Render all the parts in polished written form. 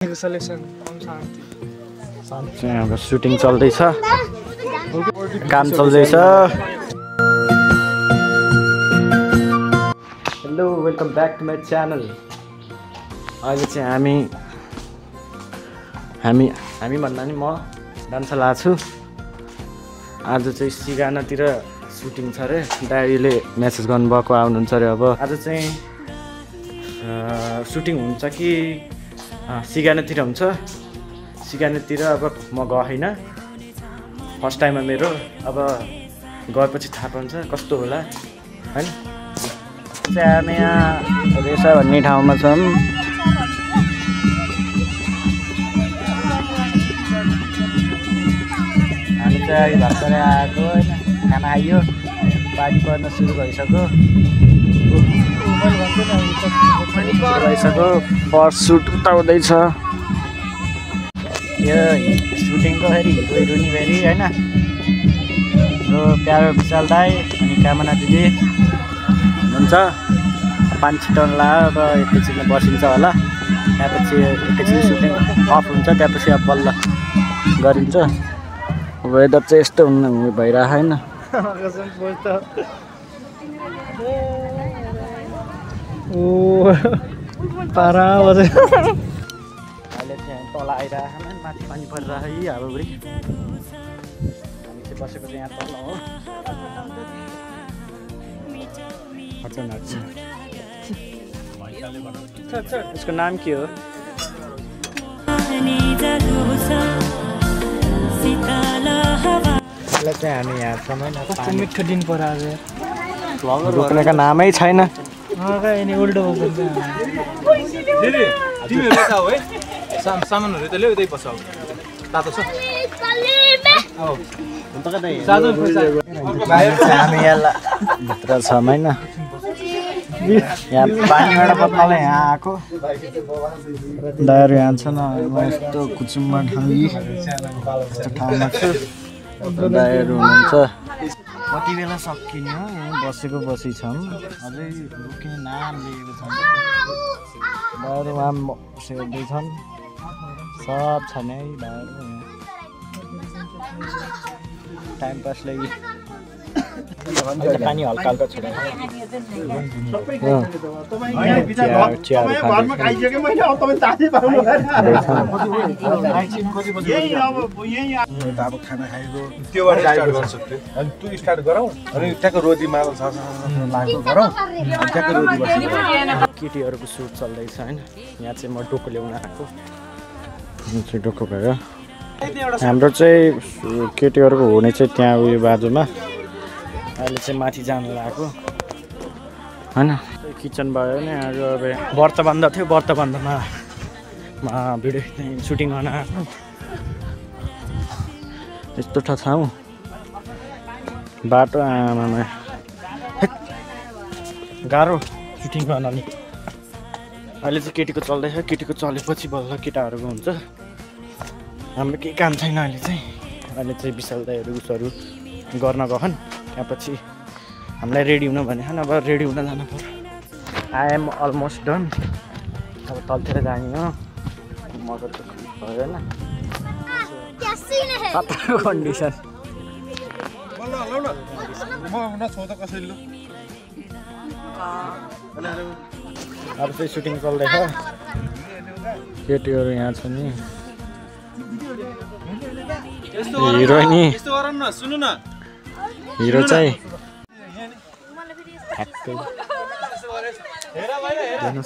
अब सुटिङ चल्दैछ, काम चल्दैछ। Hello, welcome back to my channel. अहिले चाहिँ हामी भन्दा नि म डान्सला छु। आज चाहिँ सिगानातिर सुटिङ छ अरे, डायरीले मेसेज गर्नुभएको आउनुहुन्छ अरे। अब आज चाहिँ सुटिङ हुन्छ कि सिगानातिर हुन्छ। सिगानातिर अब म गएन, फर्स्ट टाइममा मेरो। अब गएपछि थाहा पाउँछ कस्तो होला हैन। हामी यहाँ रेसा भन्ने ठाउँमा छौँ। हामी चाहिँ भर्खरै आएको होइन, खाना आइयो, पानी पर्न सुरु भइसक्यो। फर्स्ट सुट उताउँदैछ। यो सुटिङको फेरि हिरो हिरोइनी फेरि होइन, हाम्रो प्यारो विशाल दाई अनि कामना दिदी हुन्छ। पानी छिटाउनु लाग्यो, अब एकैछिन बसिन्छ होला। त्यहाँपछि एकैछिन सुटिङ अफ हुन्छ, त्यहाँपछि अब बल्ल गरिन्छ। वेदर चाहिँ यस्तो भइरहेको होइन। पारा बजे अहिले चाहिँ तल आइरहेको, माथि पानी परिरहेको है हावाभरि। हामी चाहिँ बसेको चाहिँ यहाँ तल हो। यसको नाम के हो? यसलाई चाहिँ हामी यहाँ समय मिठो दिन पऱ्यो। रोक्नेको नामै छैन। सामानहरू त ल्याउ, यतै बस। तातो छ। हामी यहाँ भित्र छौँ होइन। यहाँ पानीबाट बत्नलाई यहाँ आएको दाइहरू यहाँ छ न। यस्तो कुचुम्बा ठाउँमा छु, दाइहरू हुनुहुन्छ। कति बेला सकिने हो? यहाँ बसेको बसी छौँ, अझै रोक्ने नाम लिएको छ। दाइहरू उहाँ सेर्दैछन्, सब छ नि है दाइहरू। टाइम पास लागि पानी हल्का हल्का छोडेर खाना खाएको त्योबाट स्टार्ट गर्न सक्थ्यो। अनि तँ स्टार्ट गरौ, अनि ट्याक्क रोजी मादल छ लागेको गरौ, ट्याक्क रोजी बस्नु। केटीहरूको सुट चल्दैछ होइन। यहाँ चाहिँ म डोको ल्याउन आएको। चाहिँ डोको भयो। हाम्रो चाहिँ केटीहरूको हुने चाहिँ त्यहाँ उयो बाजुमा। अहिले चाहिँ माथि जानु लागेको होइन। किचन भयो नि। अब व्रत बन्द थियो, व्रत बन्दमा भिडियो सुटिङ गर्न आएको। यस्तो ठाउँ बाटो आमामा गाह्रो सुटिङ गर्न नि। अहिले चाहिँ केटीको चल्दैछ, केटीको चलेपछि बल्ल केटाहरूको हुन्छ। हाम्रो केही काम छैन अहिले चाहिँ। अहिले चाहिँ विशाल दाइहरू उसहरू गर्न गएछन्। त्यहाँपछि हामीलाई रेडी हुन भने अब रेडी हुन जानु पर्यो। I am almost done. अब तलतिर जाने हो। मगर त भयो होइन, खतरा कन्डिसन। अब चाहिँ सुटिङ चल्दैछ। केटीहरू यहाँ छ नि, हिरोइनी हिरो चाहिँ हेर्न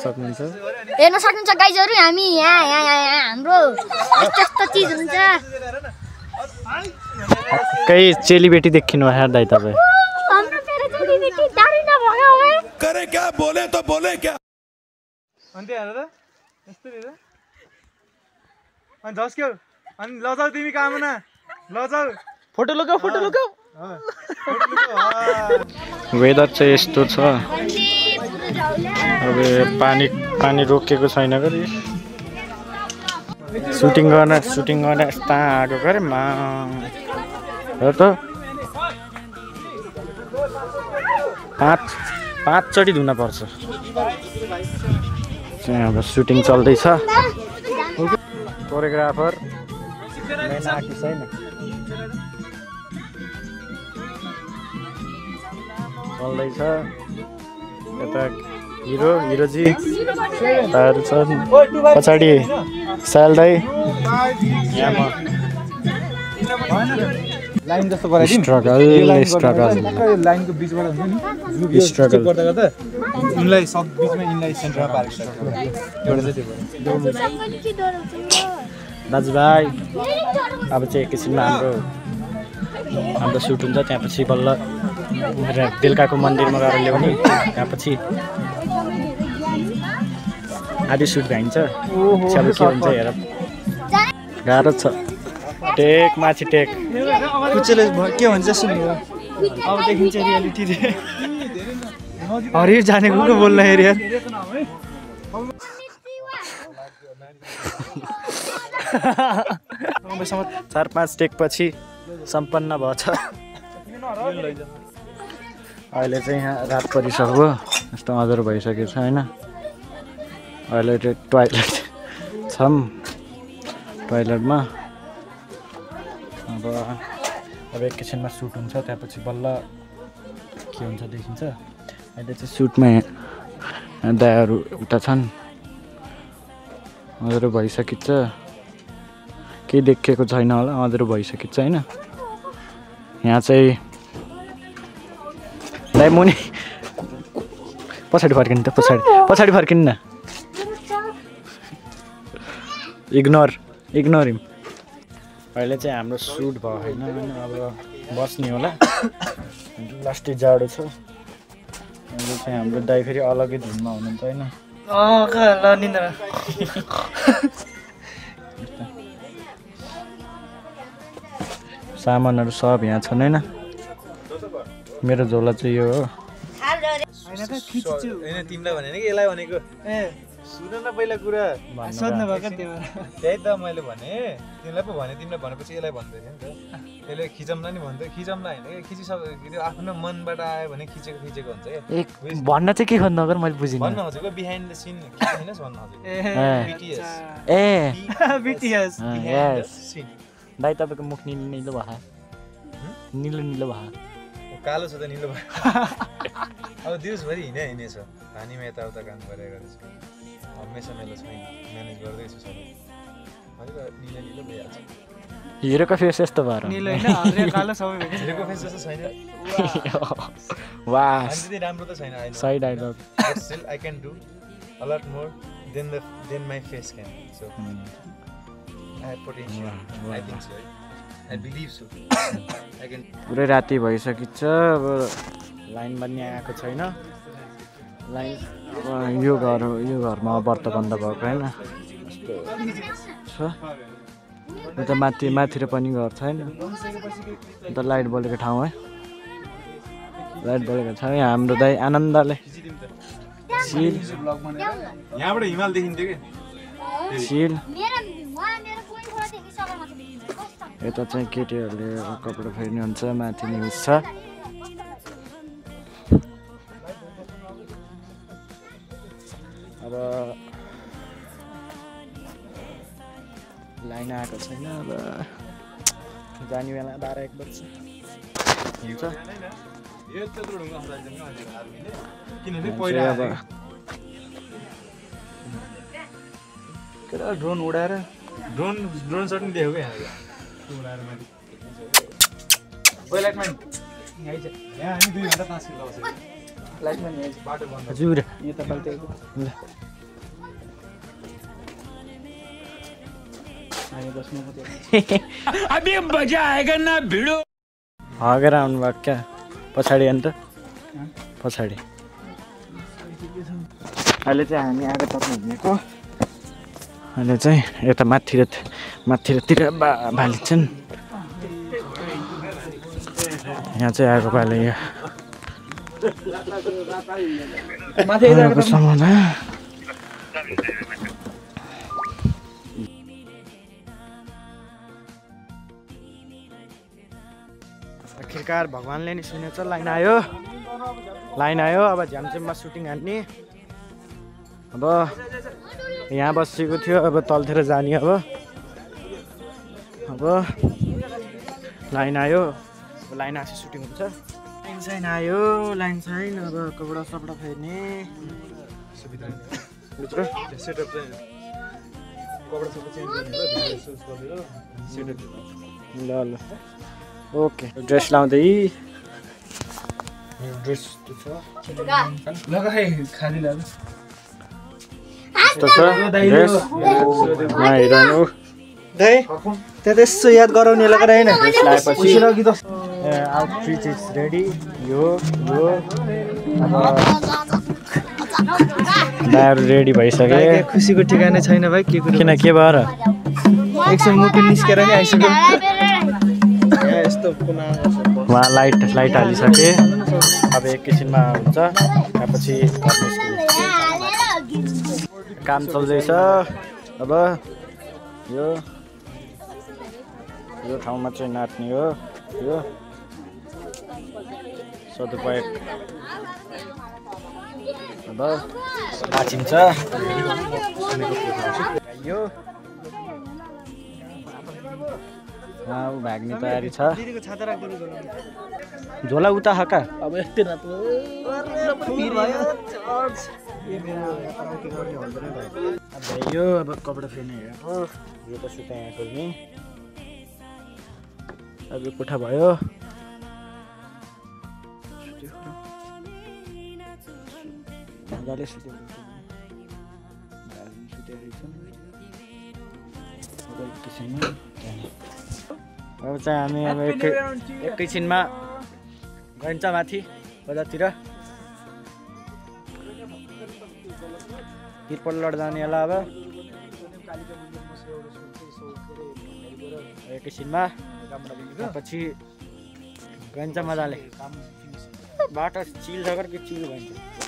सक्नुहुन्छ गाइजहरु। हामी यहाँ हाम्रो यस्तो चीज हुन्छ। कई चेलीबेटी देखिनु भयो दाइ तपाईँ। हाम्रो मेरो चेलीबेटी दारी नभयो है। करे क्या बोले तो बोले क्या। अन्ते हेर त यस्तो नि त। अनि झस्क्यौ, अनि लजाऊ तिमी कामना, लजाऊ। फोटो लगाऊ, फोटो लगाऊ। वेदर चाहिँ यस्तो छ। अब पानी रोकेको छैन गरी सुटिङ गर्न यस्ता आगो गरे मा हो त। पाँचचोटि धुन पर्छ। अब सुटिङ चल्दैछ। कोरियोग्राफर मेन आर्टिस्ट छैन चल्दैछ यता हिरोजी ताहरू छन् पछाडि साल दाइ लाइन जस्तो बनाइदिउँ स्ट्रगल लाइनको बिचबाट हुन्छ नि स्ट्रगल गर्दा गर्दा यिनलाई सब बिचमा यिनलाई सेन्टरमा पारेको छ एउटा चाहिँ त्यो दाजुभाइ अब चाहिँ एकैछिनमा हाम्रो सुट हुन्छ त्यहाँपछि बल्ल बेलुकाको मन्दिरमा गएर ल्याउने त्यहाँपछि आधी सुट भ्याइन्छ अब के हुन्छ हेर गाह्रो छ टेक माथि टेक कुचेले के भन्छ सुन्नु अब देखिन्छ रियालिटी हरिर जानेको को बोल्न हेर यार 4-5 टेक पछि सम्पन्न भएछ अहिले चाहिँ यहाँ रात परिसक्यो यस्तो अँध्यारो भइसकेको छ होइन अहिले टोयलेट छौँ टोयलेटमा अब एकैछिनमा सुट हुन्छ त्यहाँपछि बल्ल के हुन्छ देखिन्छ अहिले चाहिँ सुटमा दायाहरू उता छन् अँध्यारो भइसकिन्छ केही देखिएको छैन होला अँध्यारो भइसकिन्छ होइन यहाँ चाहिँ दाइ मुनि पछाडि फर्किनु त पछाडि फर्किनु न इग्नोर हिम अहिले चाहिँ हाम्रो सुट भयो होइन अब बस्ने होला लास्टै जाडो छ अहिले चाहिँ हाम्रो दाइ फेरि अलग्गै धुनमा हुनुहुन्छ होइन सामानहरू सब यहाँ छन् होइन मेरो झोला चाहिँ यो हो तिमीलाई भने कि यसलाई भनेको सुन न पहिला कुरा सोध्नु भएको त्यही त मैले भने तिमीलाई पो भने तिमीलाई भनेपछि यसलाई भन्दै थियो नि त त्यसले खिचौँला नि भन्दै खिचौँला होइन कि खिचिसक्यो आफ्नो मनबाट आयो भने खिचेको हुन्छ क्या भन्न चाहिँ के खोज्नु अगर मैले बुझिनँ भन्न खोजेको बिहाइन्ड द सिन होइन भन्न BTS दाइ तपाईँको मुख निलो भयो निलो भयो कालो छ त निलो भयो अब दिउँसभरि हिँडेछ पानीमा यताउता काम गरेको हमेसा मेलो छैन म्यानेज गर्दैछु सबै निलो भइहाल्छ हिरोको फेस यस्तो भएर हिरोको फेस जस्तो छैन वाह राम्रो त छैन सही dialogue still I can do a lot more than my face can so I have potential. I think so. I believe so. I can. पुरै राति भइसकिन्छ अब लाइन पनि आएको छैन लाइन अब यो घरमा व्रत बन्द भएको होइन यस्तो छ माथि र पनि घर छैन अन्त लाइट बलेको ठाउँ है लाइट बलेको छ यहाँ हाम्रो दाइ आनन्दले यहाँबाट हिमाल देखिन्थ्यो कि सिल यता चाहिँ केटीहरूले कपडा फेर्ने हुन्छ माथि न्युज छ अब लाइन आएको छैन अब जाने बेला 12-1 बज्छ हुन्छ ड्रोन उडाएर ड्रोन सट नि देखेको यहाँ उडाएर मैले लाइटम्यान यहाँ हामी 2 घन्टा तास खेल्दा बसेको लाइटम्यान बाटो बन्द हजुर यो त फाल्टै अभी मजा आएगा ना भिडो हगेर आउनु भएको क्या पछाडि अन्त पछाडि अहिले चाहिँ हामी आगो तप्नु हिँडेको अहिले चाहिँ यता माथितिर भालिन्छन् यहाँ चाहिँ आगो पाले यहाँ समाना आखिरकार भगवानले नि सुनेछ लाइन आयो अब झ्यामझ्याममा सुटिङ हान्ने अब यहाँ बसेको थियो अब तलतिर जाने अब लाइन आयो लाइन आएपछि सुटिङ हुन्छ लाइन साइन आयो लाइन साइन अब कपडा सपडा फेर्ने भित्र सेटअप चाहिँ कपडा सबै चेन्ज गर्ने होला सेटअप ल ल ओके ड्रेस लाउँदै ड्रेस लगाए खाली लाग्यो कस्तो छ ड्रेस हेरनु दाइ त्यहाँ त्यसो याद गराउने लगाएर होइन ड्रेस लाएपछि अघि त आउटफिट इज रेडी यो दाइहरू रेडी भइसके खुसीको ठिकाना छैन भाइ के कुरो किन के भएर एकछिन मुटु निस्केर नि आइसक्यो यस्तो उहाँ लाइट हालिसके अब एकैछिनमा हुन्छ त्यसपछि काम चल्दैछ अब यो ठाउँमा चाहिँ नाच्ने हो यो सदुपयोग अब नाचिन्छ यो भाग्ने तयारी छ झोला उता हका अब यस्तै रात यो अब कपडा फेर्ने हो यो त सुता यहाँ खोल्ने अब यो कोठा भयो मजाले सुते अब चाहिँ हामी अब एकैछिनमा गइन्छ माथि बजारतिर तिरपल लड जाने होला अब एकैछिनमा पछि गइन्छ मजाले बाटो चिल छ कि चिल भइन्छ